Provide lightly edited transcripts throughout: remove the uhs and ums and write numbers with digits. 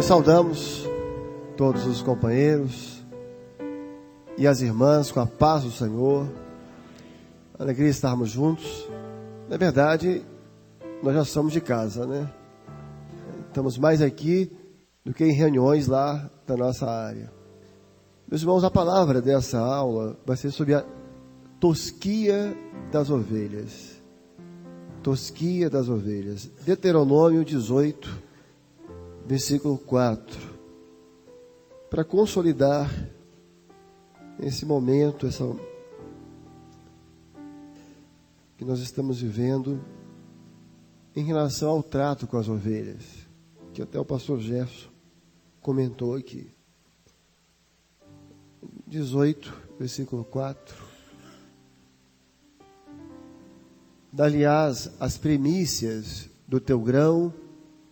Nós saudamos todos os companheiros e as irmãs com a paz do Senhor. Alegria estarmos juntos. Na verdade, nós já somos de casa, né? Estamos mais aqui do que em reuniões lá da nossa área. Meus irmãos, a palavra dessa aula vai ser sobre a tosquia das ovelhas. Tosquia das ovelhas. Deuteronômio 18, versículo 4. Para consolidar esse momento, essa que nós estamos vivendo em relação ao trato com as ovelhas, que até o pastor Jefferson comentou aqui. 18, versículo 4. Dá-lhe-ás as primícias do teu grão,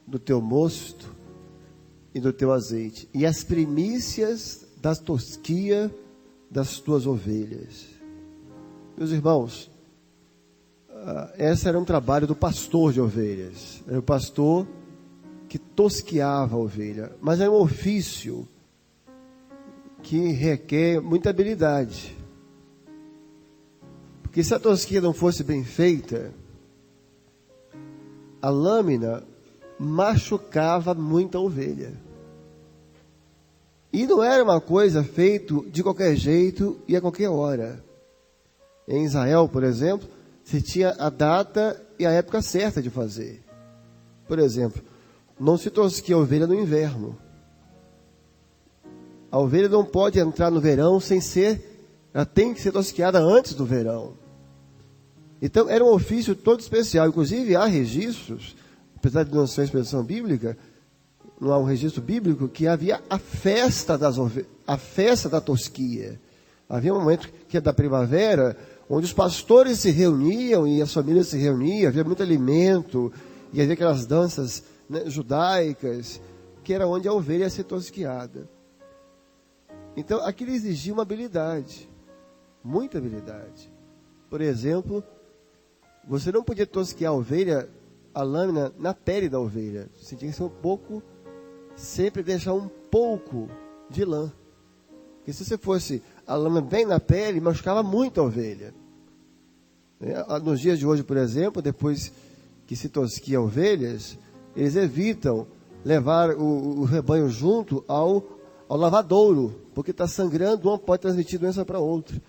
do teu mosto e do teu azeite, e as primícias da tosquia das tuas ovelhas. Meus irmãos, esse era um trabalho do pastor de ovelhas. Era o pastor que tosqueava a ovelha, mas é um ofício que requer muita habilidade. Porque se a tosquia não fosse bem feita, a lâmina machucava muito a ovelha. E não era uma coisa feita de qualquer jeito e a qualquer hora. Em Israel, por exemplo, se tinha a data e a época certa de fazer. Por exemplo, não se tosquia a ovelha no inverno. A ovelha não pode entrar no verão ela tem que ser tosqueada antes do verão. Então, era um ofício todo especial. Inclusive, há registros, apesar de não ser uma expressão bíblica, não há um registro bíblico, que havia a festa a festa da tosquia. Havia um momento que é da primavera, onde os pastores se reuniam e as famílias se reuniam, havia muito alimento, e havia aquelas danças, né, judaicas, que era onde a ovelha ia ser tosqueada. Então, aquilo exigia uma habilidade, muita habilidade. Por exemplo, você não podia tosquear a ovelha, a lâmina, na pele da ovelha. Você tinha que ser sempre deixar um pouco de lã. Porque se você fosse a lâmina bem na pele, machucava muito a ovelha. Nos dias de hoje, por exemplo, depois que se tosquia ovelhas, eles evitam levar o rebanho junto ao lavadouro, porque está sangrando, um pode transmitir doença para outro.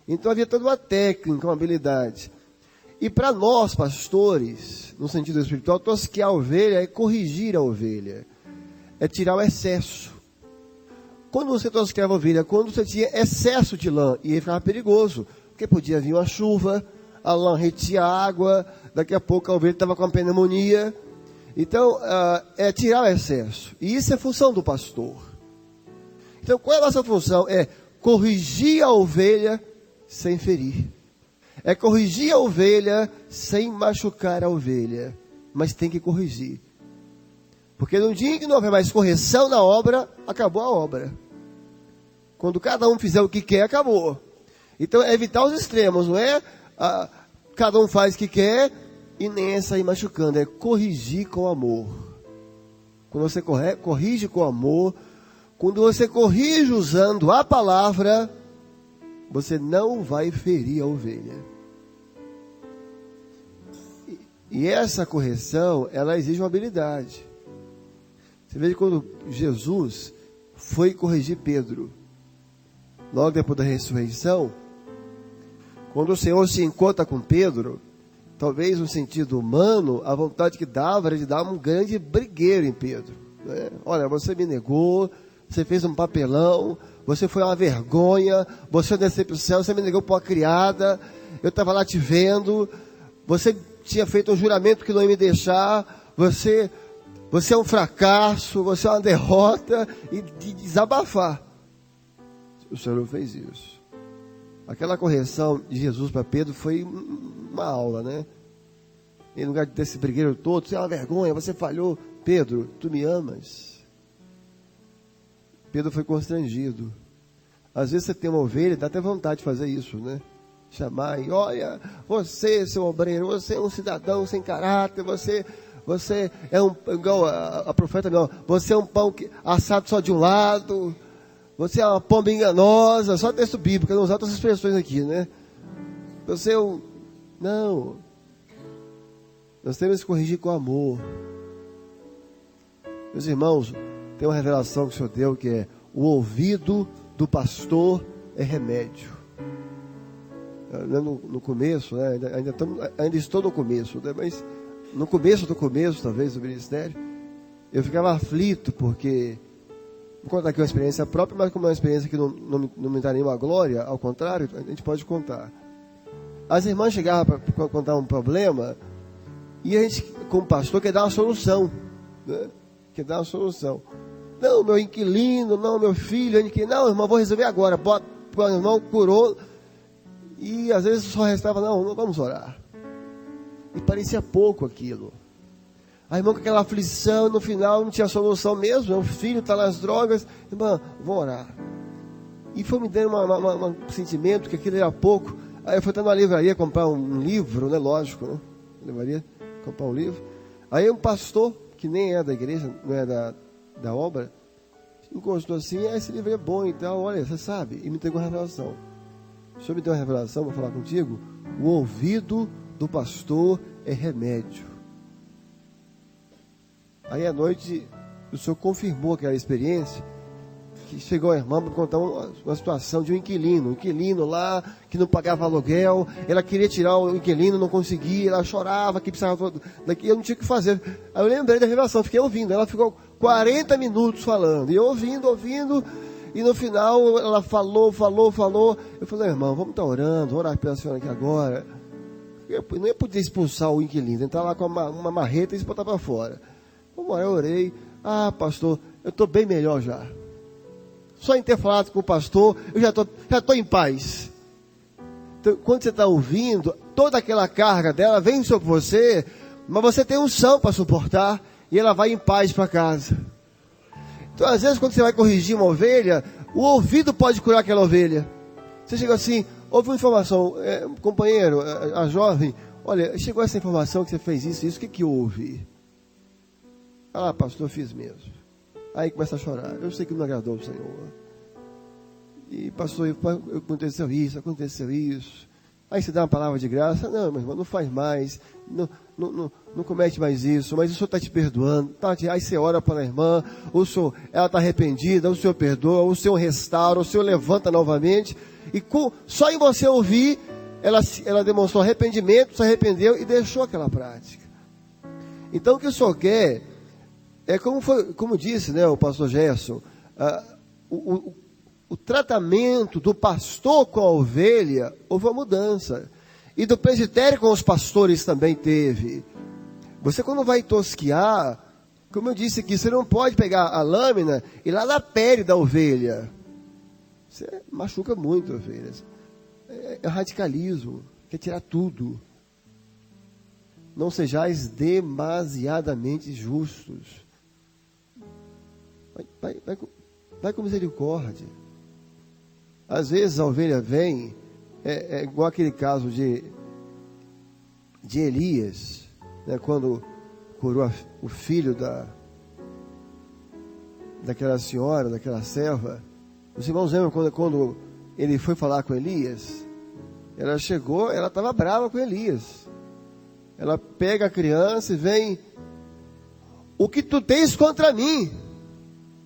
Então havia toda uma técnica, uma habilidade. E para nós, pastores, no sentido espiritual, tosquear a ovelha é corrigir a ovelha, é tirar o excesso. Quando você tosqueava a ovelha, quando você tinha excesso de lã, e aí ficava perigoso, porque podia vir uma chuva, a lã retia água, daqui a pouco a ovelha estava com a pneumonia. Então, é tirar o excesso. E isso é função do pastor. Então, qual é a nossa função? É corrigir a ovelha sem ferir. É corrigir a ovelha sem machucar a ovelha. Mas tem que corrigir. Porque no dia em que não houver mais correção na obra, acabou a obra. Quando cada um fizer o que quer, acabou. Então é evitar os extremos, não é? Cada um faz o que quer e nem é sair machucando. É corrigir com amor. Quando você corrige com amor, quando você corrige usando a palavra, você não vai ferir a ovelha. E essa correção, ela exige uma habilidade. Você veja quando Jesus foi corrigir Pedro, logo depois da ressurreição, quando o Senhor se encontra com Pedro, talvez no sentido humano, a vontade que dava era de dar um grande brigueiro em Pedro. Né? Olha, você me negou, você fez um papelão, você foi uma vergonha, você é uma decepção, você me negou para uma criada, eu estava lá te vendo, você tinha feito um juramento que não ia me deixar, você é um fracasso, você é uma derrota, e de desabafar. O Senhor não fez isso. Aquela correção de Jesus para Pedro foi uma aula, né? Em lugar de ter esse brigueiro todo, você é uma vergonha, você falhou. Pedro, tu me amas? Pedro foi constrangido. Às vezes você tem uma ovelha, dá até vontade de fazer isso, né? Chamar e olha, você, seu obreiro, você é um cidadão sem caráter, você você é igual a profeta, não, você é um pão assado só de um lado, você é uma pomba enganosa, só texto bíblico, não usar outras expressões aqui, né? Você é um... Não. Nós temos que corrigir com amor. Meus irmãos, tem uma revelação que o Senhor deu, que é: o ouvido do pastor é remédio. No começo, né? ainda estou no começo, né? Mas no começo do começo, talvez, do ministério, eu ficava aflito, porque, vou contar aqui uma experiência própria, mas como é uma experiência que não me dá nenhuma glória, ao contrário, a gente pode contar. As irmãs chegavam para contar um problema, e a gente, como pastor, quer dar uma solução, né? Quer dar uma solução. Não, meu inquilino, não, meu filho, não, irmão, vou resolver agora. Bota, o irmão curou. E às vezes só restava, não vamos orar. E parecia pouco aquilo. A irmã com aquela aflição, no final não tinha solução mesmo. O filho está nas drogas. Irmã, vou orar. E foi me dando um sentimento que aquilo era pouco. Aí eu fui até numa livraria comprar um livro, né? Lógico, né? Livraria, comprar um livro. Aí um pastor, que nem é da igreja, não é da obra, encostou assim: esse livro é bom, então, olha, você sabe. E me entregou a revelação. O Senhor me deu uma revelação, vou falar contigo. O ouvido do pastor é remédio. Aí à noite, o Senhor confirmou aquela experiência, que chegou a irmã para contar uma situação de um inquilino lá, que não pagava aluguel. Ela queria tirar o inquilino, não conseguia, ela chorava, que precisava daqui, eu não tinha o que fazer. Aí eu lembrei da revelação, fiquei ouvindo. Ela ficou 40 minutos falando, e eu ouvindo, e no final ela falou. Eu falei: irmão, vamos estar orando, orar pela senhora aqui agora. Eu não ia poder expulsar o inquilino, entrar lá com uma marreta e se botar para fora. Vamos orar, eu orei. Ah, pastor, eu estou bem melhor já. Só em ter falado com o pastor, eu já estou em paz. Então, quando você está ouvindo, toda aquela carga dela vem sobre você, mas você tem unção para suportar, e ela vai em paz para casa. Então, às vezes, quando você vai corrigir uma ovelha, o ouvido pode curar aquela ovelha. Você chega assim, houve uma informação, companheiro, a jovem, olha, chegou essa informação que você fez isso, o que houve? Ah, pastor, eu fiz mesmo. Aí começa a chorar. Eu sei que não agradou o Senhor. E pastor, aconteceu isso. Aí você dá uma palavra de graça. Não, meu irmão, não faz mais. Não comete mais isso. Mas o Senhor está te perdoando. Aí você ora para a irmã. Ela está arrependida. O Senhor perdoa. O Senhor restaura. O Senhor levanta novamente. E só em você ouvir, ela demonstrou arrependimento, se arrependeu e deixou aquela prática. Então o que o Senhor quer é como disse, né, o pastor Gerson, o tratamento do pastor com a ovelha, houve uma mudança. E do presbitério com os pastores também teve. Você, quando vai tosquiar, como eu disse aqui, você não pode pegar a lâmina e ir lá na pele da ovelha. Você machuca muito a ovelha. É radicalismo, quer tirar tudo. Não sejais demasiadamente justos. Vai com misericórdia. Às vezes a ovelha vem, é igual aquele caso de Elias, né, quando curou o filho daquela senhora, daquela serva. Os irmãos lembram quando ele foi falar com Elias? Ela chegou, ela estava brava com Elias. Ela pega a criança e vem: o que tu tens contra mim?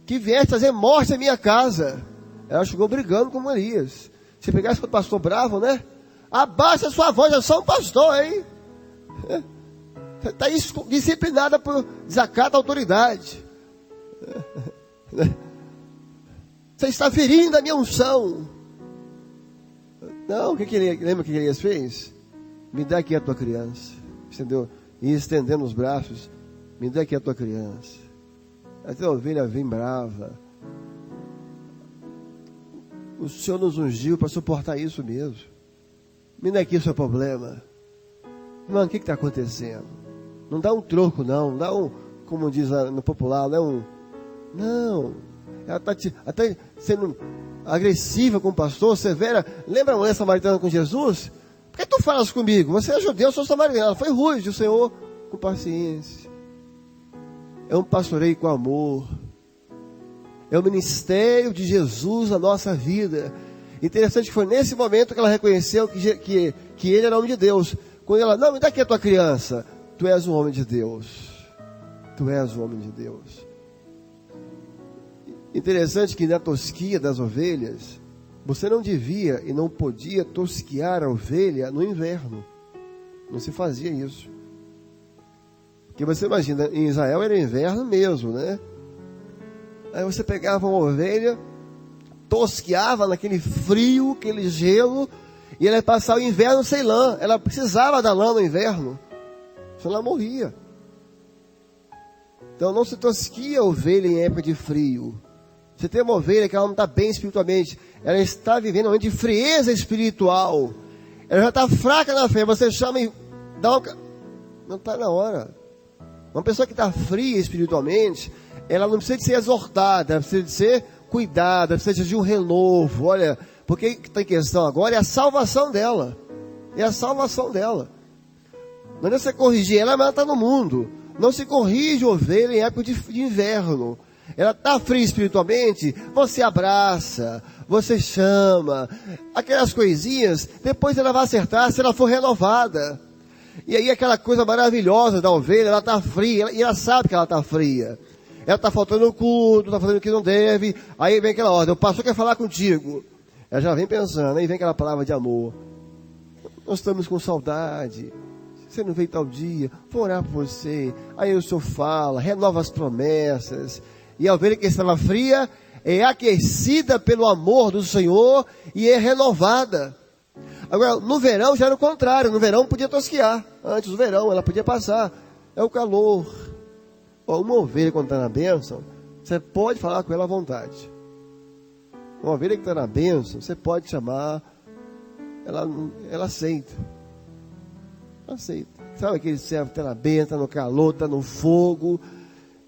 Que vieste trazer morte à minha casa. Ela chegou brigando com Elias. Se pegasse com o pastor bravo, né? Abaixa a sua voz, eu sou um pastor, hein? Está disciplinada por desacato à autoridade. Você está ferindo a minha unção. Não, lembra o que Elias fez? Me dá aqui a tua criança. Entendeu? E estendendo os braços, me dá aqui a tua criança. Até a ovelha vem brava. O Senhor nos ungiu para suportar isso mesmo. Me dá aqui o seu problema. Irmão, o que está acontecendo? Não dá um troco, não dá como diz no popular, não, ela está até sendo agressiva com o pastor, severa. Lembra a mulher samaritana com Jesus? Por que tu falas comigo? Você é judeu, eu sou samaritano. Ela foi rude, o Senhor com paciência. é um pastoreio com amor. É o ministério de Jesus na nossa vida. Interessante que foi nesse momento que ela reconheceu que ele era homem de Deus. Quando ela, não, me dá aqui a tua criança. Tu és um homem de Deus. Tu és um homem de Deus. Interessante que na tosquia das ovelhas, você não devia e não podia tosquiar a ovelha no inverno. Não se fazia isso. Porque você imagina, em Israel era inverno mesmo, né? Aí você pegava uma ovelha, tosqueava naquele frio, aquele gelo, e ela ia passar o inverno sem lã. Ela precisava da lã no inverno, senão ela morria. Então não se tosquia a ovelha em época de frio. Você tem uma ovelha que ela não está bem espiritualmente, ela está vivendo um momento de frieza espiritual, ela já está fraca na fé, você chama e dá uma... Não está na hora. Uma pessoa que está fria espiritualmente, ela não precisa de ser exortada, ela precisa de ser cuidada, ela precisa de um renovo. Olha, porque o que está em questão agora é a salvação dela. É a salvação dela. Não é você corrigir ela, mas ela está no mundo. Não se corrige ovelha em época de inverno. Ela está fria espiritualmente, você abraça, você chama, aquelas coisinhas, depois ela vai acertar se ela for renovada. E aí aquela coisa maravilhosa da ovelha, ela está fria, e ela sabe que ela está fria. Ela está faltando o culto, está fazendo o que não deve, aí vem aquela ordem, o pastor quer falar contigo. Ela já vem pensando, aí vem aquela palavra de amor. Nós estamos com saudade. Você não veio tal dia, vou orar por você. Aí o senhor fala, renova as promessas. E a ovelha que estava fria é aquecida pelo amor do Senhor e é renovada. Agora, no verão já era o contrário. No verão podia tosquiar. Antes do verão ela podia passar. É o calor. Uma ovelha quando está na bênção, você pode falar com ela à vontade. Uma ovelha que está na bênção, você pode chamar. Ela aceita. Aceita. Sabe aquele servo que está na bênção, está no calor, está no fogo.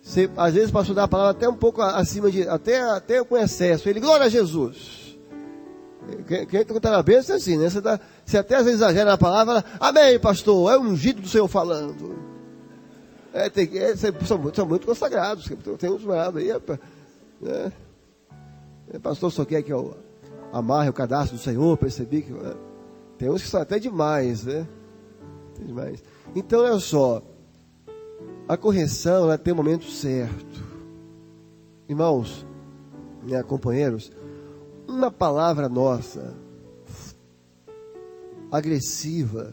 Você, às vezes, pastor, dá a palavra até um pouco acima de, até com excesso. Ele, glória a Jesus. Quem está na bênção é assim, né? Você até às vezes exagera na palavra, amém, pastor, é o ungido do Senhor falando. São muito consagrados, tem uns bravos aí, né? Pastor, só quer que eu amarre o cadastro do Senhor, percebi que... Tem uns que são até demais, né? Tem demais. Então, olha só. A correção, ela tem o momento certo. Irmãos, né, companheiros, uma palavra nossa, agressiva,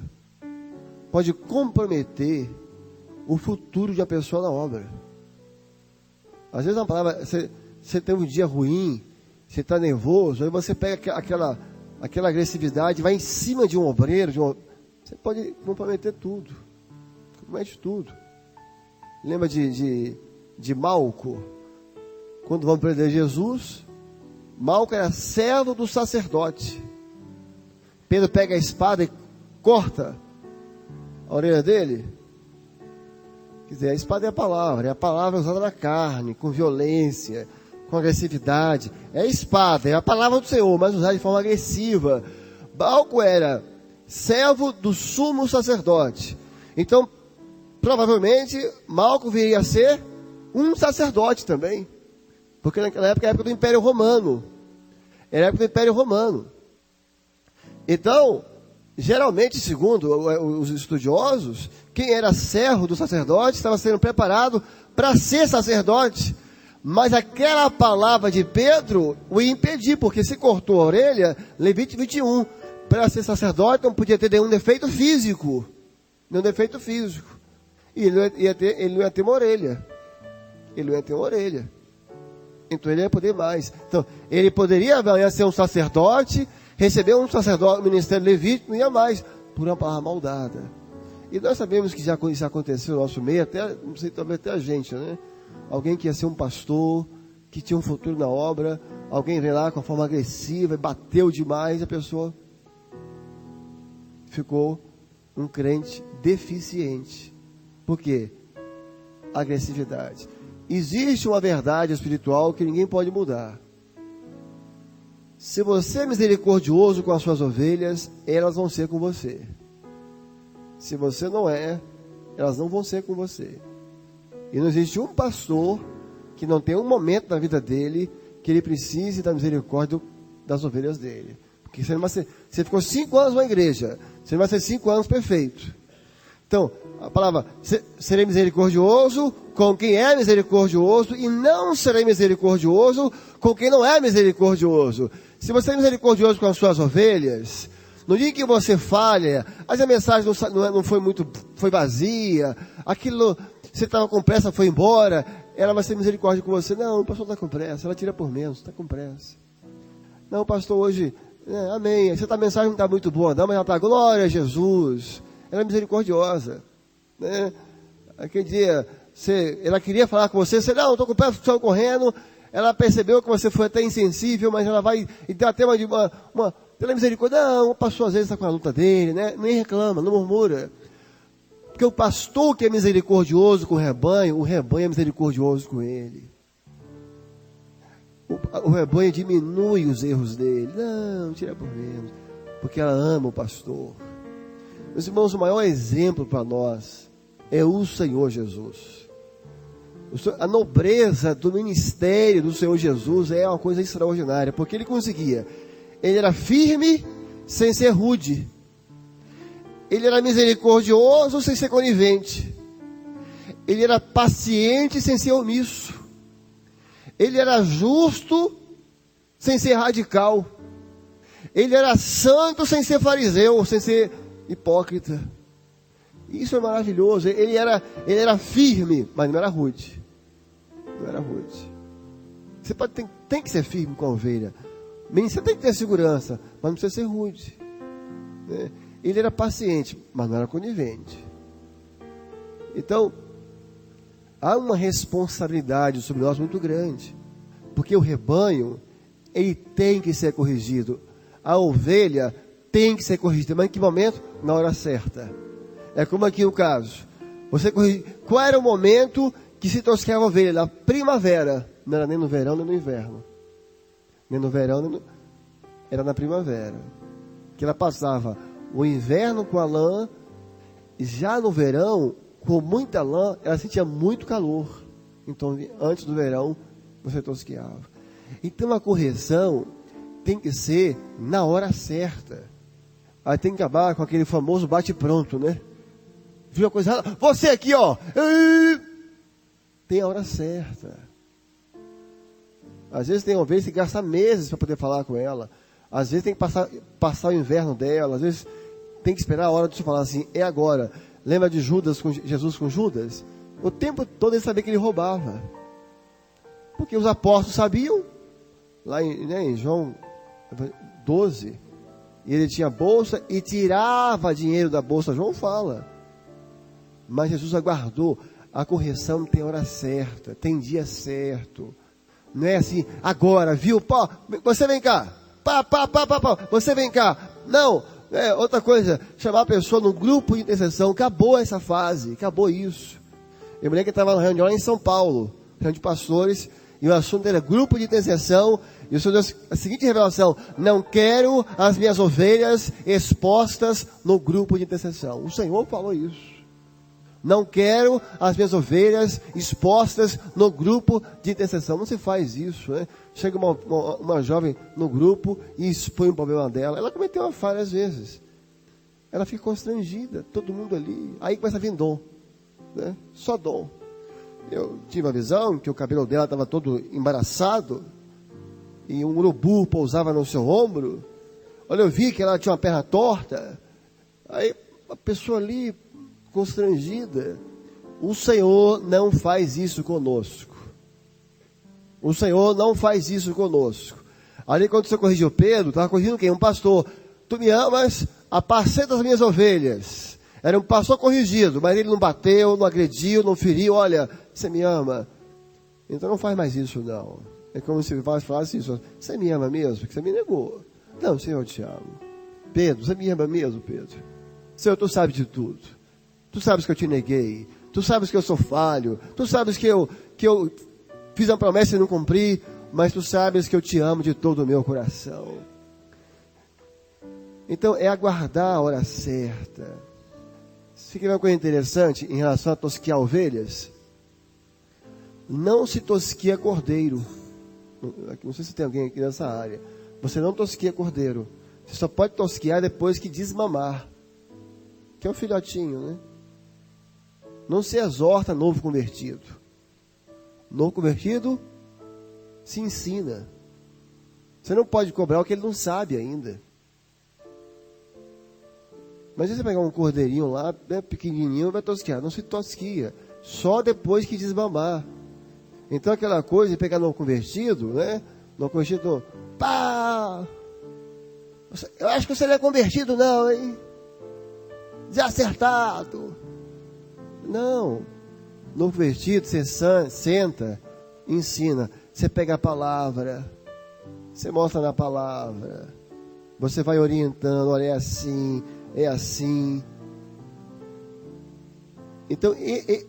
pode comprometer o futuro de uma pessoa na obra. Às vezes uma palavra, você tem um dia ruim, você está nervoso, aí você pega aquela agressividade, vai em cima de um obreiro, você pode comprometer tudo. Compromete tudo. Lembra de Malco? Quando vão prender Jesus, Malco era servo do sacerdote. Pedro pega a espada e corta a orelha dele. Quer dizer, a espada é a palavra usada na carne, com violência, com agressividade. É a espada, é a palavra do Senhor, mas usada de forma agressiva. Malco era servo do sumo sacerdote. Então, provavelmente, Malco viria a ser um sacerdote também. Porque naquela época era a época do Império Romano. Era a época do Império Romano. Então, geralmente, segundo os estudiosos, quem era servo do sacerdote estava sendo preparado para ser sacerdote. Mas aquela palavra de Pedro o impediu, porque se cortou a orelha, Levítico 21, para ser sacerdote não podia ter nenhum defeito físico. Nenhum defeito físico. E ele não ia ter uma orelha. Ele não ia ter uma orelha. Então ele ia poder mais. Então, ele poderia ser um sacerdote, receber um sacerdote, ministério levítico, não ia mais, por uma palavra maldada. E nós sabemos que já isso aconteceu no nosso meio, até, não sei, talvez até a gente, né? Alguém que ia ser um pastor, que tinha um futuro na obra, alguém veio lá com a forma agressiva, bateu demais, a pessoa ficou um crente deficiente. Por quê? Agressividade. Existe uma verdade espiritual que ninguém pode mudar. Se você é misericordioso com as suas ovelhas, elas vão ser com você. Se você não é, elas não vão ser com você. E não existe um pastor que não tenha um momento na vida dele que ele precise da misericórdia das ovelhas dele. Porque você ficou 5 anos na igreja, você não vai ser 5 anos perfeito. Então, a palavra, serei misericordioso com quem é misericordioso e não serei misericordioso com quem não é misericordioso. Se você é misericordioso com as suas ovelhas, no dia que você falha, a mensagem não foi foi vazia, aquilo, você estava com pressa, foi embora, ela vai ser misericórdia com você. Não, o pastor está com pressa, ela tira por menos, está com pressa. Não, pastor, hoje, amém, a mensagem não está muito boa, não, mas ela está, glória a Jesus. Ela é misericordiosa, né? Aquele dia, ela queria falar com você, você, não, estou com o pé correndo, ela percebeu que você foi até insensível, mas ela vai, e dá até pela misericórdia, não, o pastor às vezes está com a luta dele, né? Nem reclama, não murmura. Porque o pastor que é misericordioso com o rebanho é misericordioso com ele. O rebanho diminui os erros dele, não, tira por menos, porque ela ama o pastor. Meus irmãos, o maior exemplo para nós é o Senhor Jesus. A nobreza do ministério do Senhor Jesus é uma coisa extraordinária, porque ele conseguia. Ele era firme sem ser rude. Ele era misericordioso sem ser conivente. Ele era paciente sem ser omisso. Ele era justo sem ser radical. Ele era santo sem ser fariseu, sem ser hipócrita. Isso é maravilhoso. Ele era firme, mas não era rude. Não era rude. Você tem que ser firme com a ovelha. Você tem que ter segurança, mas não precisa ser rude, né? Ele era paciente, mas não era conivente. Então, há uma responsabilidade sobre nós muito grande, porque o rebanho, ele tem que ser corrigido. A ovelha tem que ser corrigida, mas em que momento? Na hora certa. É como aqui o caso. Qual era o momento que se tosqueava a ovelha? Na primavera. Não era nem no verão, nem no inverno. Nem no verão, era na primavera. Que ela passava o inverno com a lã, e já no verão, com muita lã, ela sentia muito calor. Então, antes do verão, você tosqueava. Então, a correção tem que ser na hora certa. Aí tem que acabar com aquele famoso bate-pronto, né? Viu a coisa errada? Você aqui, ó. Tem a hora certa. Às vezes tem uma vez que gasta meses para poder falar com ela. Às vezes tem que passar o inverno dela. Às vezes tem que esperar a hora de você falar assim, é agora. Lembra de Jesus com Judas? O tempo todo ele sabia que ele roubava. Porque os apóstolos sabiam. Lá em João 12. E ele tinha bolsa e tirava dinheiro da bolsa. João fala. Mas Jesus aguardou. A correção tem hora certa. Tem dia certo. Não é assim, agora, viu? Pô, você vem cá. Pá. Você vem cá. Não. Outra coisa, chamar a pessoa no grupo de intercessão. Acabou essa fase. Acabou isso. Eu me lembro que estava na reunião lá em São Paulo. Reunião de pastores. E o assunto era grupo de intercessão. E o Senhor deu a seguinte revelação: não quero as minhas ovelhas expostas no grupo de intercessão. O Senhor falou isso. Não quero as minhas ovelhas expostas no grupo de intercessão. Não se faz isso, né? Chega uma jovem no grupo e expõe o problema dela. Ela cometeu uma falha às vezes. Ela fica constrangida, todo mundo ali. Aí começa a vir dom, né? Só dom. Eu tive a visão que o cabelo dela estava todo embaraçado e um urubu pousava no seu ombro. Olha, eu vi que ela tinha uma perna torta. Aí a pessoa ali constrangida. O Senhor não faz isso conosco. O Senhor não faz isso conosco. Ali quando você corrigiu Pedro, estava corrigindo quem? Um pastor. Tu me amas, apacenta as minhas ovelhas. Era um pastor corrigido, mas ele não bateu, não agrediu, não feriu. Olha, você me ama. Então não faz mais isso não. É como se falasse isso. Você me ama mesmo? Porque você me negou. Não, Senhor, eu te amo. Pedro, você me ama mesmo, Pedro? Senhor, tu sabes de tudo. Tu sabes que eu te neguei. Tu sabes que eu sou falho. Tu sabes que eu fiz uma promessa e não cumpri. Mas tu sabes que eu te amo de todo o meu coração. Então é aguardar a hora certa. Se quer uma coisa interessante em relação a tosquear ovelhas, não se tosquia cordeiro. Não sei se tem alguém aqui nessa área. Você não tosquia cordeiro. Você só pode tosquear depois que desmamar. Que é um filhotinho, né? Não se exorta novo convertido. Novo convertido se ensina. Você não pode cobrar o que ele não sabe ainda. Mas se você pegar um cordeirinho lá, né, pequenininho, vai tosquear. Não se tosquia. Só depois que desmamar. Então aquela coisa de pegar novo convertido, né? Novo convertido, pá! Eu acho que você não é convertido não, hein? Desacertado. Não. Novo convertido, você senta, ensina. Você pega a palavra, você mostra na palavra. Você vai orientando, olha, é assim, é assim. Então,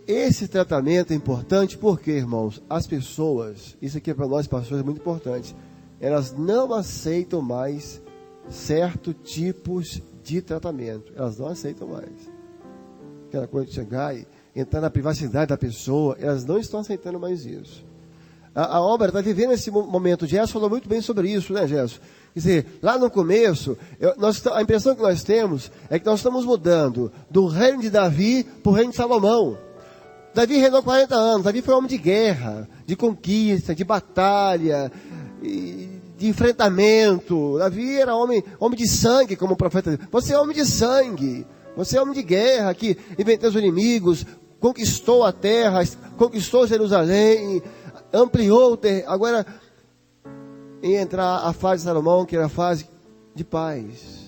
esse tratamento é importante porque, irmãos, as pessoas, isso aqui é para nós pastores é muito importante, elas não aceitam mais certos tipos de tratamento. Elas não aceitam mais. Aquela coisa de chegar e entrar na privacidade da pessoa, elas não estão aceitando mais isso. A obra está vivendo esse momento. Gerson falou muito bem sobre isso, né, Gerson? Quer dizer, lá no começo, a impressão que nós temos é que nós estamos mudando do reino de Davi para o reino de Salomão. Davi reinou 40 anos. Davi foi homem de guerra, de conquista, de batalha, de enfrentamento. Davi era homem de sangue, como o profeta. Você é homem de sangue. Você é homem de guerra, que inventou os inimigos, conquistou a terra, conquistou Jerusalém, ampliou o terreno. Agora, em entrar a fase de Salomão, que era a fase de paz.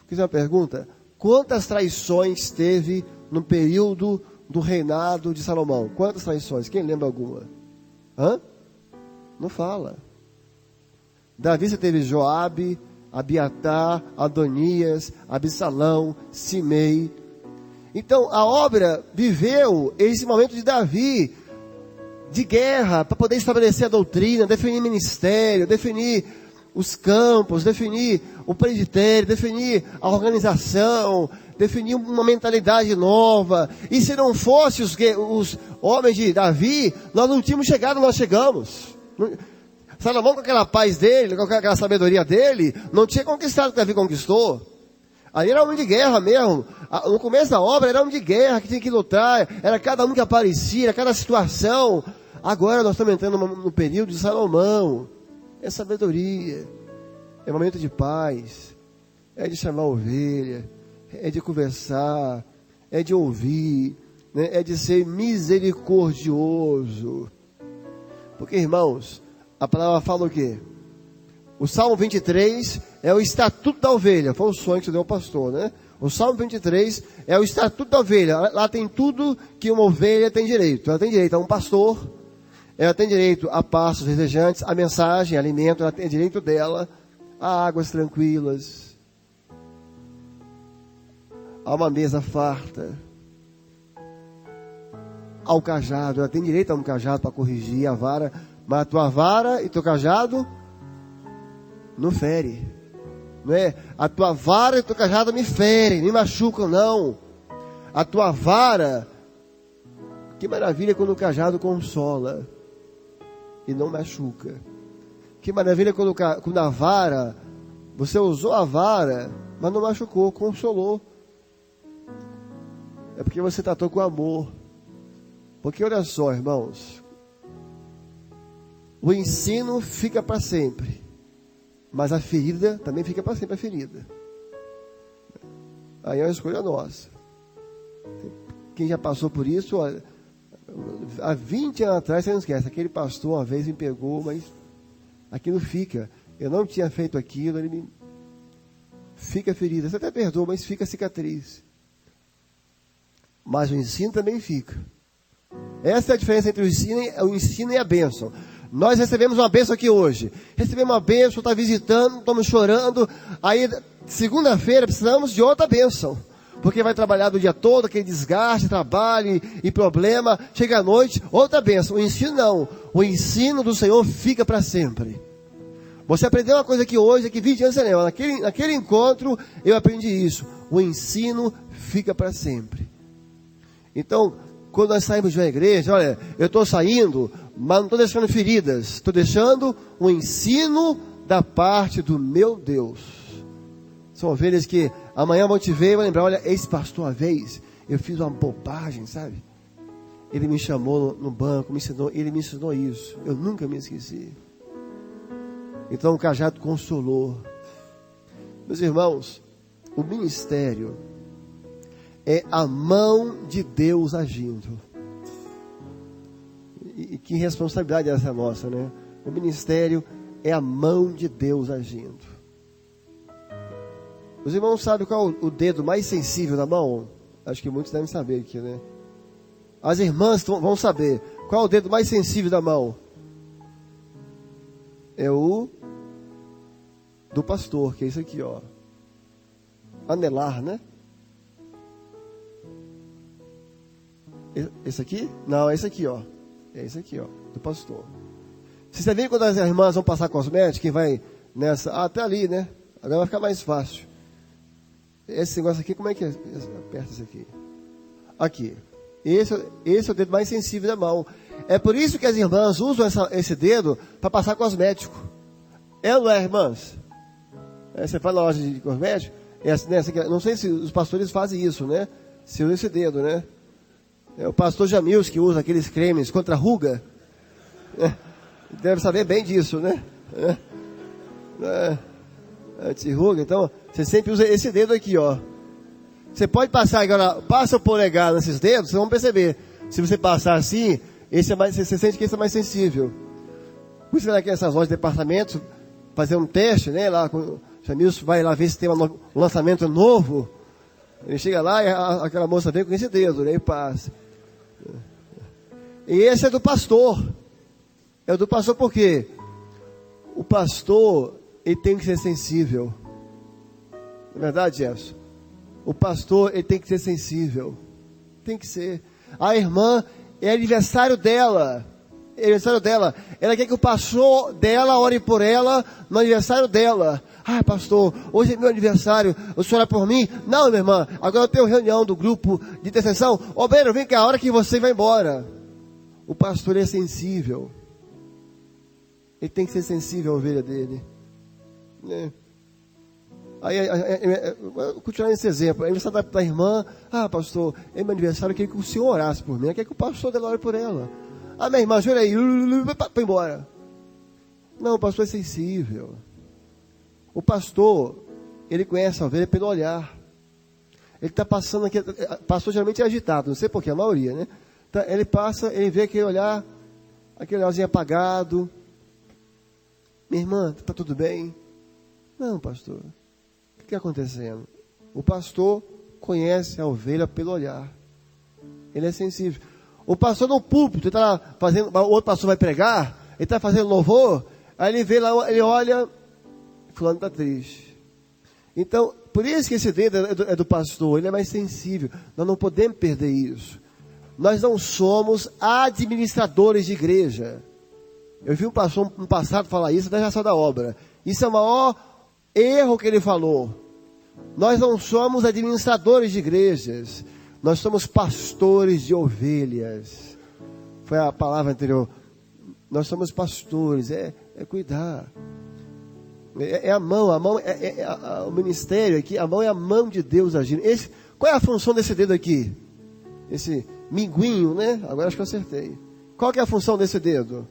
Fiz uma pergunta: quantas traições teve no período do reinado de Salomão? Quantas traições? Quem lembra alguma? Não fala. Davi você teve Joabe, Abiatar, Adonias, Absalão, Simei. Então a obra viveu esse momento de Davi, de guerra, para poder estabelecer a doutrina, definir ministério, definir os campos, definir o presbitério, definir a organização, definir uma mentalidade nova. E se não fosse os homens de Davi, nós não tínhamos chegado, nós chegamos. Salomão, com aquela paz dele, com aquela sabedoria dele, não tinha conquistado o que Davi conquistou. Ali era homem de guerra mesmo. No começo da obra era homem de guerra, que tinha que lutar. Era cada um que aparecia, era cada situação. Agora nós estamos entrando no período de Salomão. É sabedoria. É momento de paz. É de chamar a ovelha. É de conversar. É de ouvir. Né? É de ser misericordioso. Porque, irmãos, a palavra fala o quê? O Salmo 23 é o estatuto da ovelha. Foi o sonho que você deu ao pastor, né? O Salmo 23 é o estatuto da ovelha. Lá tem tudo que uma ovelha tem direito. Ela tem direito a um pastor. Ela tem direito a pastos verdejantes, a mensagem, a alimento. Ela tem direito dela a águas tranquilas, a uma mesa farta, ao cajado. Ela tem direito a um cajado para corrigir a vara. Mas a tua vara e teu cajado não fere, não é? A tua vara e teu cajado me ferem, me machucam, não. A tua vara, que maravilha quando o cajado consola e não machuca. Que maravilha quando a vara, você usou a vara, mas não machucou, consolou. É porque você tratou com amor. Porque olha só, irmãos, o ensino fica para sempre, mas a ferida também fica para sempre a ferida. Aí é uma escolha nossa. Quem já passou por isso, olha, há 20 anos atrás, você não esquece, aquele pastor uma vez me pegou, mas aquilo fica. Eu não tinha feito aquilo, ele me... Fica ferida. Você até perdoa, mas fica cicatriz. Mas o ensino também fica. Essa é a diferença entre o ensino e a bênção. Nós recebemos uma bênção aqui hoje. Recebemos uma bênção, está visitando, estamos chorando. Aí, segunda-feira, precisamos de outra bênção. Porque vai trabalhar do dia todo, aquele desgaste, trabalho e problema. Chega à noite, outra bênção. O ensino não. O ensino do Senhor fica para sempre. Você aprendeu uma coisa aqui hoje, aqui 20 anos você lembra. Naquele encontro, eu aprendi isso. O ensino fica para sempre. Então, quando nós saímos de uma igreja, olha, eu estou saindo, mas não estou deixando feridas, estou deixando um ensino da parte do meu Deus. São ovelhas que amanhã vão te ver e vão lembrar, olha, esse pastor uma vez, eu fiz uma bobagem, sabe? Ele me chamou no banco, ele me ensinou isso, eu nunca me esqueci. Então o cajado consolou. Meus irmãos, o ministério é a mão de Deus agindo. E que responsabilidade é essa nossa, né? O ministério é a mão de Deus agindo. Os irmãos sabem qual é o dedo mais sensível da mão? Acho que muitos devem saber aqui, né? As irmãs vão saber. Qual é o dedo mais sensível da mão? É o do pastor, que é isso aqui, ó. Anelar, né? Esse aqui? Não, é esse aqui, ó. É esse aqui, ó, do pastor. Você vê quando as irmãs vão passar cosmético, quem vai nessa... Ah, até ali, né? Agora vai ficar mais fácil. Esse negócio aqui, como é que é? Aperta isso aqui. Aqui. Esse é o dedo mais sensível da mão. É por isso que as irmãs usam esse dedo para passar cosmético. É ou não é, irmãs? Você vai na loja de cosmético, não sei se os pastores fazem isso, né? Se usa esse dedo, né? É o pastor Jamils que usa aqueles cremes contra ruga. Deve saber bem disso, né? Anti-ruga, então você sempre usa esse dedo aqui, ó. Você pode passar agora, passa o polegar nesses dedos, vocês vão perceber. Se você passar assim, você sente que esse é mais sensível. Por isso que aqui nessas lojas de departamentos, fazer um teste, né? Lá, o Jamilson vai lá ver se tem um lançamento novo. Ele chega lá e aquela moça vem com esse dedo, né? E passa. E esse é do pastor. É do pastor por quê? O pastor, ele tem que ser sensível. Não é verdade, Jefferson? O pastor, ele tem que ser sensível. Tem que ser. A irmã, é aniversário dela. É aniversário dela. Ela quer que o pastor dela ore por ela no aniversário dela. Ah, pastor, hoje é meu aniversário, o senhor ora por mim? Não, minha irmã, agora eu tenho reunião do grupo de intercessão. Ô, Beiro, vem cá, a hora que você vai embora. O pastor é sensível. Ele tem que ser sensível à ovelha dele. Né? Aí, continuando esse exemplo, a aniversário da irmã, ah, pastor, é meu aniversário, eu queria que o senhor orasse por mim, eu quero que o pastor dela ore por ela. Ah, minha irmã, jura aí, vai embora. Não, o pastor é sensível. O pastor, ele conhece a ovelha pelo olhar. Ele está passando aqui, pastor geralmente é agitado, não sei porquê, a maioria, né? Então, ele passa, ele vê aquele olharzinho apagado. Minha irmã, está tudo bem? Não, pastor. O que está acontecendo? O pastor conhece a ovelha pelo olhar. Ele é sensível. O pastor no púlpito, ele está fazendo, o outro pastor vai pregar, ele está fazendo louvor, aí ele vê lá, ele olha, fulano está triste. Então, por isso que esse dedo é do pastor, ele é mais sensível. Nós não podemos perder isso. Nós não somos administradores de igreja. Eu vi um pastor no passado falar isso, até já saiu da obra. Isso é o maior erro que ele falou. Nós não somos administradores de igrejas. Nós somos pastores de ovelhas. Foi a palavra anterior. Nós somos pastores, é cuidar. É a mão, o ministério aqui, a mão é a mão de Deus agindo. Qual é a função desse dedo aqui? Esse minguinho, né? Agora acho que eu acertei. Qual que é a função desse dedo?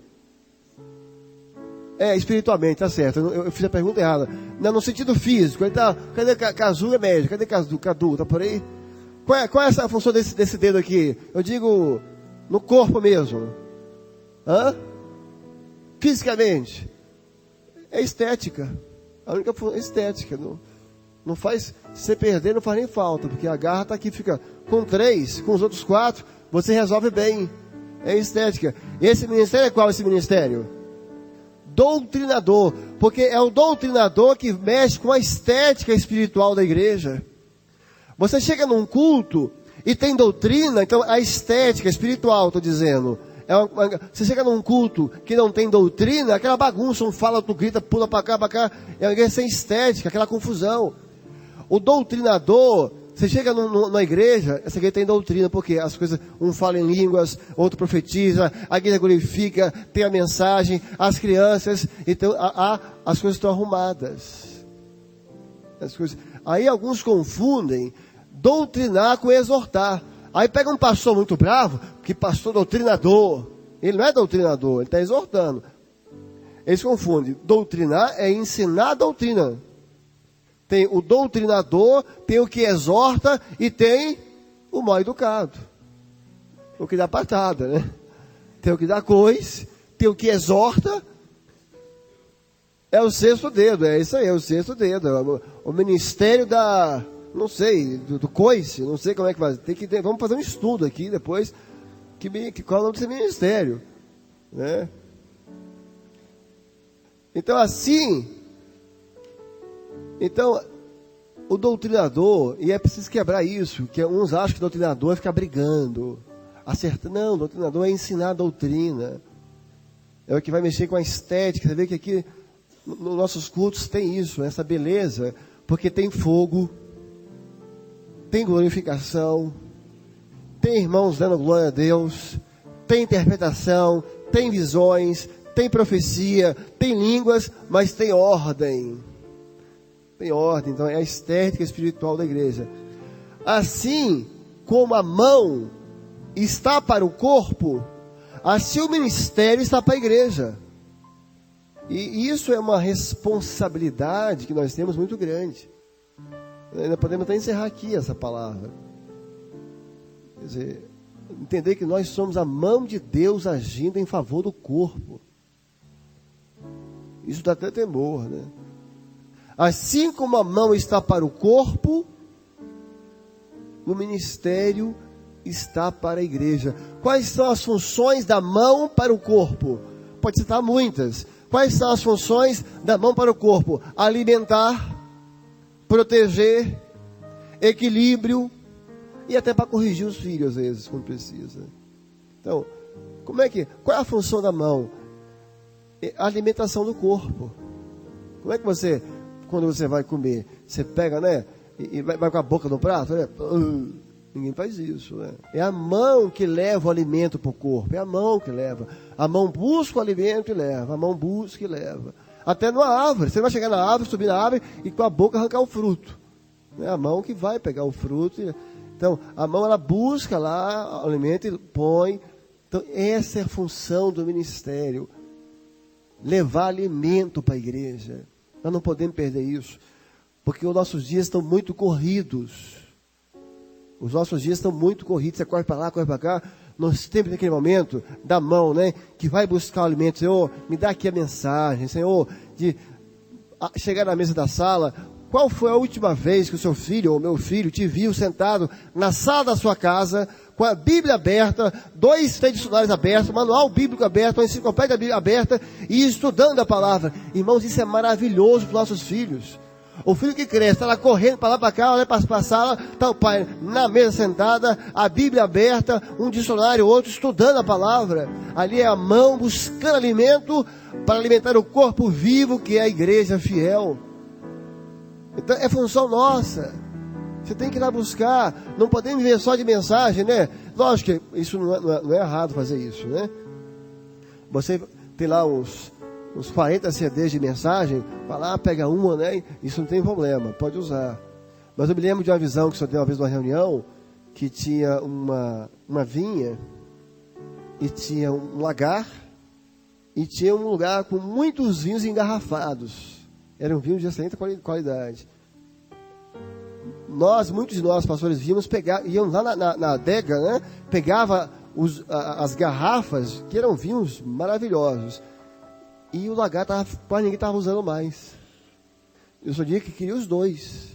Espiritualmente, tá certo. Eu fiz a pergunta errada. Não, no sentido físico. Ele tá, cadê Cazu é médico? Cadê Cadu? Tá por aí? Qual é essa função desse dedo aqui? Eu digo, no corpo mesmo. Fisicamente. É estética. A única função é estética. Não faz, se você perder, não faz nem falta. Porque a garra tá aqui, fica com 3, com os outros 4, você resolve bem. É estética. Esse ministério é qual esse ministério? Doutrinador. Porque é o doutrinador que mexe com a estética espiritual da igreja. Você chega num culto e tem doutrina, então a estética espiritual, estou dizendo. Você chega num culto que não tem doutrina, aquela bagunça, um fala, tu grita, pula para cá, é uma igreja sem estética, aquela confusão. O doutrinador Você chega na igreja, essa igreja tem doutrina, porque as coisas, um fala em línguas, outro profetiza, a igreja glorifica, tem a mensagem, as crianças, então as coisas estão arrumadas. Aí alguns confundem doutrinar com exortar. Aí pega um pastor muito bravo, que pastor doutrinador. Ele não é doutrinador, ele está exortando. Eles confundem. Doutrinar é ensinar a doutrina. Tem o doutrinador, tem o que exorta e tem o mal educado. O que dá patada, né? Tem o que dá coice, tem o que exorta. É o sexto dedo, é isso aí, é o sexto dedo. O ministério da, não sei, do coice, não sei como é que faz. Vamos fazer um estudo aqui depois, qual é o nome desse ministério, né? Então o doutrinador, e é preciso quebrar isso, que uns acham que o doutrinador é ficar brigando, acertando. Não, o doutrinador é ensinar a doutrina. É o que vai mexer com a estética. Você vê que aqui, nos nossos cultos, tem isso, essa beleza, porque tem fogo, tem glorificação, tem irmãos dando glória a Deus, tem interpretação, tem visões, tem profecia, tem línguas, mas tem ordem. Tem ordem, então é a estética espiritual da igreja. Assim como a mão está para o corpo, assim o ministério está para a igreja. E isso é uma responsabilidade que nós temos muito grande. Nós podemos até encerrar aqui essa palavra. Quer dizer, entender que nós somos a mão de Deus agindo em favor do corpo. Isso dá até temor, né? Assim como a mão está para o corpo, o ministério está para a igreja. Quais são as funções da mão para o corpo? Pode citar muitas. Quais são as funções da mão para o corpo? Alimentar, proteger, equilíbrio e até para corrigir os filhos, às vezes, quando precisa. Então, qual é a função da mão? A alimentação do corpo. Como é que você, quando você vai comer, você pega, né, e vai com a boca no prato, né? Ninguém faz isso, né? É a mão que leva o alimento para o corpo, é a mão que leva. A mão busca o alimento e leva, a mão busca e leva. Até numa árvore, você não vai chegar na árvore, subir na árvore e com a boca arrancar o fruto. É a mão que vai pegar o fruto. Então, a mão ela busca lá o alimento e põe. Então, essa é a função do ministério. Levar alimento para a igreja. Nós não podemos perder isso. Porque os nossos dias estão muito corridos. Os nossos dias estão muito corridos. Você corre para lá, corre para cá. Nós temos naquele momento da mão, né? Que vai buscar o alimento. Senhor, me dá aqui a mensagem. Senhor, de chegar na mesa da sala. Qual foi a última vez que o seu filho ou meu filho te viu sentado na sala da sua casa, com a Bíblia aberta, 2 dicionários abertos, manual bíblico aberto, uma enciclopédia bíblica aberta e estudando a palavra? Irmãos, isso é maravilhoso para os nossos filhos. O filho que cresce, está lá correndo para lá para cá, olha para a sala, está o pai na mesa sentada, a Bíblia aberta, um dicionário, outro, estudando a palavra. Ali é a mão buscando alimento para alimentar o corpo vivo que é a igreja fiel. Então é função nossa. Você tem que ir lá buscar. Não podemos viver só de mensagem, né? Lógico que isso não é errado fazer isso, né? Você tem lá uns 40 CDs de mensagem, vai lá, pega uma, né? Isso não tem problema, pode usar. Mas eu me lembro de uma visão que o senhor deu uma vez numa reunião, que tinha uma vinha, e tinha um lagar, e tinha um lugar com muitos vinhos engarrafados. Eram vinhos de excelente qualidade. Muitos de nós, pastores, iam lá na adega, né? Pegava as garrafas, que eram vinhos maravilhosos. E o lagar quase ninguém estava usando mais. Eu só diria que queria os 2.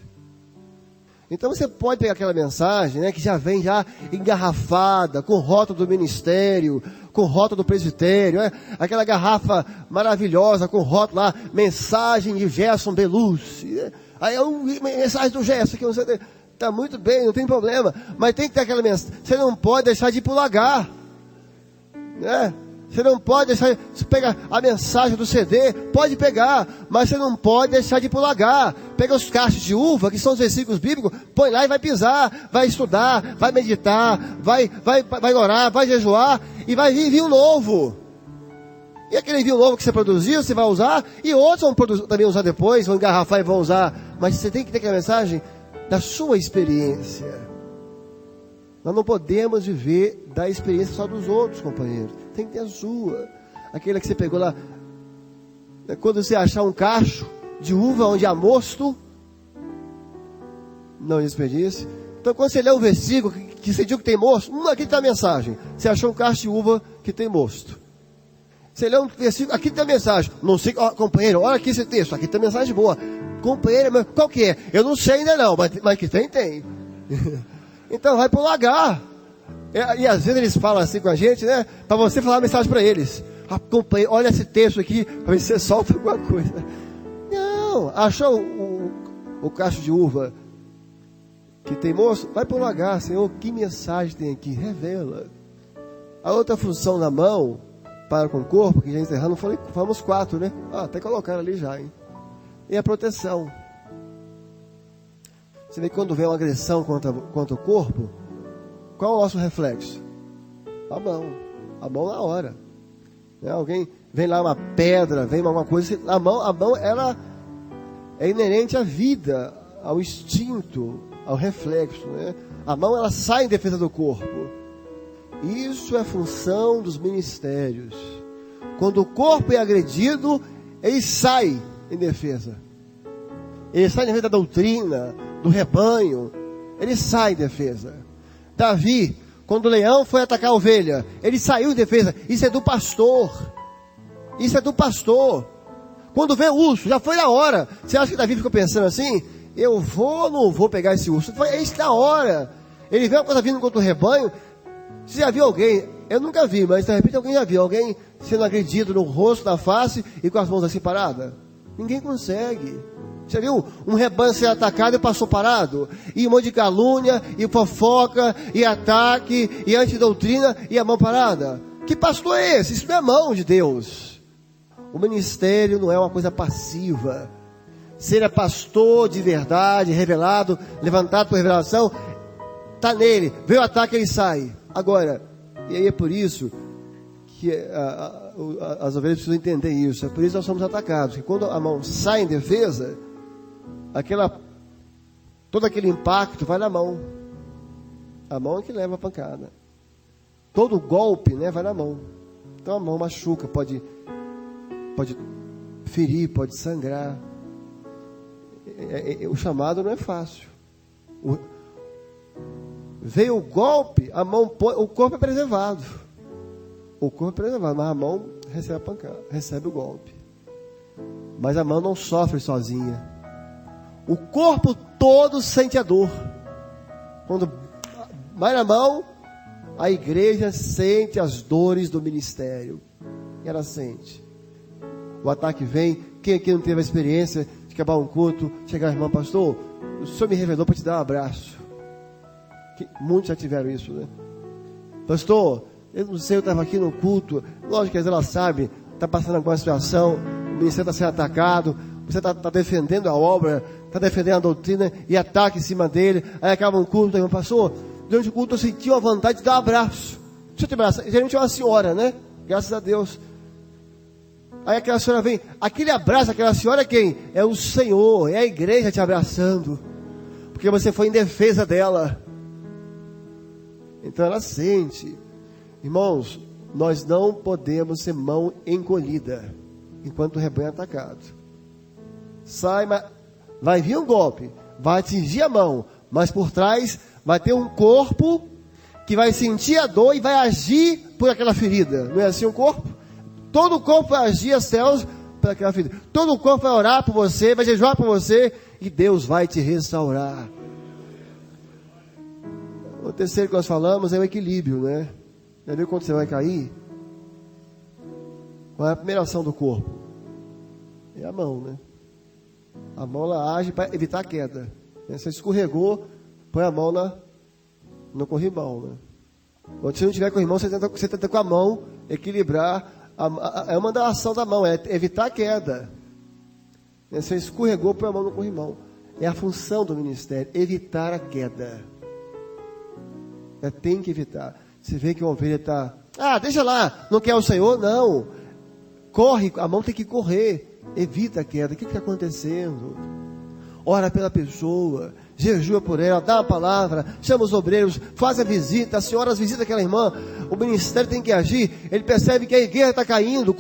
Então você pode pegar aquela mensagem, né, que já vem já engarrafada, com rótulo do ministério, com rótulo do presbitério, né? Aquela garrafa maravilhosa com rótulo lá, mensagem de Gerson Belucci, né? Aí é uma mensagem do Gerson, que você está muito bem, não tem problema, mas tem que ter aquela mensagem. Você não pode deixar de ir para o lagar, né? Você não pode deixar, você pega a mensagem do CD, pode pegar, mas você não pode deixar de ir para o lagar. Pega os cachos de uva, que são os versículos bíblicos, põe lá e vai pisar, vai estudar, vai meditar, vai orar, vai jejuar, e vai vir vinho novo. E aquele vinho novo que você produziu, você vai usar, e outros vão também usar depois, vão engarrafar e vão usar. Mas você tem que ter aquela mensagem da sua experiência. Nós não podemos viver da experiência só dos outros, companheiros. Tem que ter a sua. Aquela que você pegou lá. Quando você achar um cacho de uva onde há mosto, não desperdice. Então quando você lê um versículo que você diz que tem mosto, aqui está a mensagem. Você achou um cacho de uva que tem mosto. Você lê um versículo, aqui tem a mensagem. Não sei, companheiro, olha aqui esse texto, aqui tem a mensagem boa. Companheiro, mas qual que é? Eu não sei ainda não, mas que tem. Então vai para o lagar. E às vezes eles falam assim com a gente, né? Para você falar a mensagem para eles. Companheiro, olha esse texto aqui, para ver se você solta alguma coisa. Não, achou o cacho de uva que tem moço? Vai para o lagar, Senhor, que mensagem tem aqui? Revela. A outra função da mão, para com o corpo, que já encerrando, falamos 4, né? Até colocaram ali já, hein? E a proteção. Você vê que quando vem uma agressão contra o corpo, qual é o nosso reflexo? A mão na hora. Né? Alguém vem lá uma pedra, vem alguma coisa, a mão ela é inerente à vida, ao instinto, ao reflexo. Né? A mão ela sai em defesa do corpo. Isso é função dos ministérios. Quando o corpo é agredido, ele sai em defesa. Ele sai em defesa da doutrina, do rebanho. Ele sai em defesa. Davi, quando o leão foi atacar a ovelha, ele saiu em defesa. Isso é do pastor. Isso é do pastor. Quando vê o urso, já foi na hora. Você acha que Davi ficou pensando assim? Eu vou ou não vou pegar esse urso? É isso na hora. Ele vê uma coisa vindo contra o rebanho. Você já viu alguém? Eu nunca vi, mas de repente alguém já viu alguém sendo agredido no rosto, na face e com as mãos assim paradas? Ninguém consegue. Você viu um rebanho ser atacado e passou parado? E um monte de calúnia, e fofoca, e ataque, e antidoutrina, e a mão parada? Que pastor é esse? Isso não é mão de Deus. O ministério não é uma coisa passiva. Ser pastor de verdade, revelado, levantado por revelação, está nele. Veio o ataque, ele sai. Agora, e aí é por isso que as ovelhas precisam entender isso. É por isso que nós somos atacados. Porque quando a mão sai em defesa, todo aquele impacto vai na mão. A mão é que leva a pancada. Todo golpe, né, vai na mão. Então a mão machuca, pode ferir, pode sangrar. O chamado não é fácil. Veio o golpe, o corpo é preservado. O corpo é preservado, mas a mão recebe a pancada, recebe o golpe. Mas a mão não sofre sozinha. O corpo todo sente a dor. Quando vai na mão, a igreja sente as dores do ministério. Ela sente. O ataque vem. Quem aqui não teve a experiência de acabar um culto, chegar, irmão, pastor, o senhor me revelou para te dar um abraço. Muitos já tiveram isso, né? Pastor, eu não sei, eu estava aqui no culto. Lógico que ela sabe, está passando alguma situação, o ministério está sendo atacado, você está defendendo a obra, está defendendo a doutrina e ataca em cima dele. Aí acaba um culto, irmão, pastor, durante o culto eu senti uma vontade de dar um abraço. Deixa eu te abraçar. Geralmente é uma senhora, né? Graças a Deus. Aí aquela senhora vem, aquele abraço, aquela senhora é quem? É o Senhor, é a igreja te abraçando, porque você foi em defesa dela. Então ela sente. Irmãos, nós não podemos ser mão encolhida enquanto o rebanho é atacado. Sai, vai vir um golpe, vai atingir a mão, mas por trás vai ter um corpo que vai sentir a dor e vai agir por aquela ferida. Não é assim o corpo? Todo o corpo vai agir a céus por aquela ferida. Todo o corpo vai orar por você, vai jejuar por você e Deus vai te restaurar. O terceiro que nós falamos é o equilíbrio, né? Já viu quando você vai cair? Qual é a primeira ação do corpo? É a mão, né? A mão ela age para evitar a queda. Você escorregou, põe a mão no corrimão, né? Quando você não tiver corrimão, você tenta com a mão equilibrar, é uma da ação da mão, é evitar a queda. Você escorregou, põe a mão no corrimão. É a função do ministério, evitar a queda. Tem que evitar. Você vê que uma ovelha está, deixa lá, não quer o Senhor? Não. Corre, a mão tem que correr. Evita a queda. O que está acontecendo? Ora pela pessoa, jejua por ela, dá uma palavra, chama os obreiros, faz a visita, as senhoras visitam aquela irmã. O ministério tem que agir. Ele percebe que a igreja está caindo,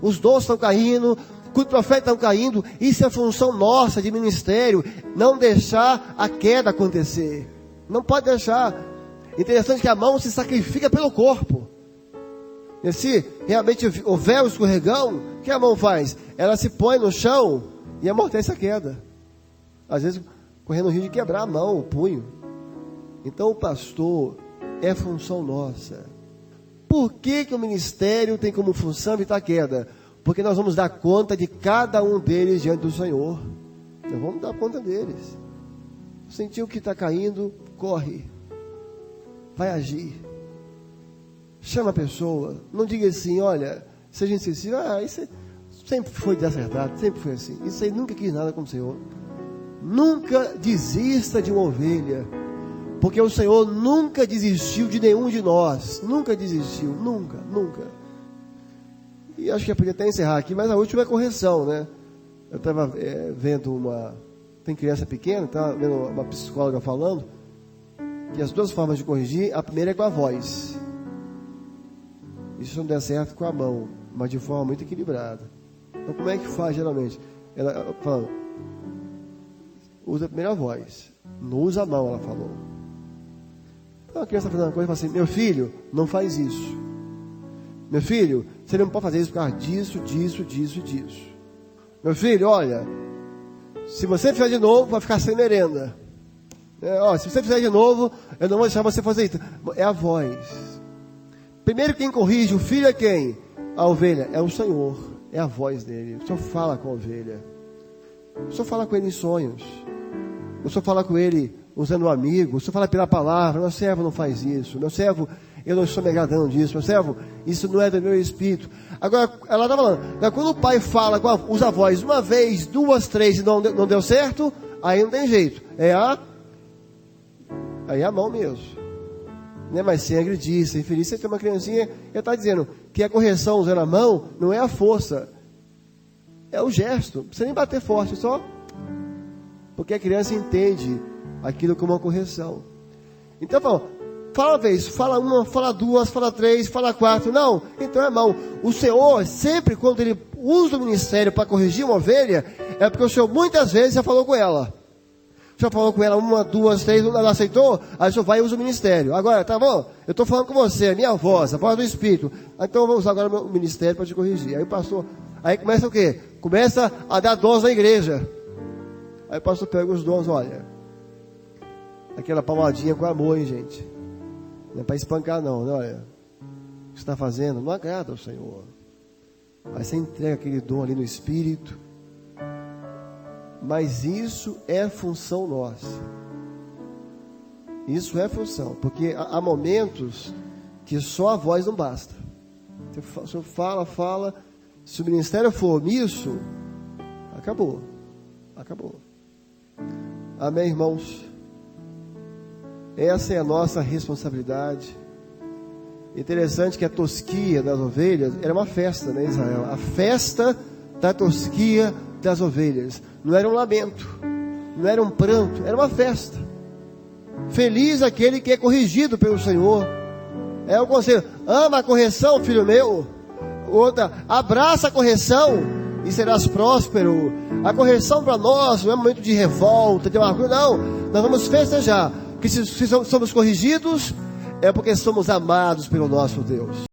os dons estão caindo, os profetas estão caindo. Isso é função nossa de ministério, não deixar a queda acontecer. Não pode deixar. Interessante que a mão se sacrifica pelo corpo. E se realmente houver o escorregão, o que a mão faz? Ela se põe no chão e amortece a queda. Às vezes correndo o risco de quebrar a mão, o punho. Então o pastor é função nossa. Por que o ministério tem como função evitar a queda? Porque nós vamos dar conta de cada um deles diante do Senhor. Nós vamos dar conta deles. Sentiu que está caindo, corre. Vai agir. Chama a pessoa. Não diga assim, olha, seja insensível. Isso sempre foi desacertado, sempre foi assim. Isso aí nunca quis nada com o Senhor. Nunca desista de uma ovelha. Porque o Senhor nunca desistiu de nenhum de nós. Nunca desistiu, nunca, nunca. E acho que eu podia até encerrar aqui, mas a última é correção, né? Eu estava vendo tem criança pequena, estava vendo uma psicóloga falando que as duas formas de corrigir, a primeira é com a voz. Isso não der certo com a mão, mas de forma muito equilibrada. Então como é que faz geralmente? Ela fala, usa a primeira voz, não usa a mão, ela falou. Então a criança está fazendo uma coisa e fala assim, meu filho, não faz isso. Meu filho, você não pode fazer isso por causa disso, disso, disso, disso. Meu filho, olha, se você fizer de novo, vai ficar sem merenda. Se você fizer de novo, eu não vou deixar você fazer isso. É a voz. Primeiro quem corrige o filho é quem? A ovelha. É o Senhor. É a voz dele. O Senhor fala com a ovelha. O Senhor fala com ele em sonhos. O Senhor fala com ele usando um amigo. O Senhor fala pela palavra. Meu servo não faz isso. Meu servo, eu não estou me agradando disso. Meu servo, isso não é do meu espírito. Agora, ela está falando. Quando o pai fala, usa a voz uma vez, duas, três e não deu certo, aí não tem jeito. Aí é a mão mesmo. Né? Mas sem agredir, sem ferir. Você tem uma criancinha, ele está dizendo que a correção usando a mão não é a força. É o gesto. Não precisa nem bater forte, só. Porque a criança entende aquilo como uma correção. Então, fala uma vez, fala uma, fala duas, fala três, fala quatro. Não, então é a mão. O Senhor, sempre quando ele usa o ministério para corrigir uma ovelha, é porque o Senhor muitas vezes já falou com ela. Já falou com ela uma, duas, três, ela aceitou, aí o Senhor vai e usa o ministério. Agora, tá bom? Eu estou falando com você, a minha voz, a voz do Espírito. Então eu vou usar agora o meu ministério para te corrigir. Aí o pastor, aí começa o quê? Começa a dar dons na igreja. Aí o pastor pega os dons, olha. Aquela palmadinha com amor, hein, gente? Não é para espancar não, né? Olha. O que você está fazendo não agrada ao Senhor. Aí você entrega aquele dom ali no Espírito. Mas isso é função nossa. Isso é função. Porque há momentos que só a voz não basta. O senhor fala. Se o ministério for omisso, acabou. Acabou. Amém, irmãos? Essa é a nossa responsabilidade. Interessante que a tosquia das ovelhas era uma festa, né, Israel? A festa da tosquia das ovelhas. Não era um lamento, não era um pranto, era uma festa. Feliz aquele que é corrigido pelo Senhor. É o conselho. Ama a correção, filho meu. Outra, abraça a correção e serás próspero. A correção para nós não é um momento de revolta, de amargura, não. Nós vamos festejar. Porque se somos corrigidos, é porque somos amados pelo nosso Deus.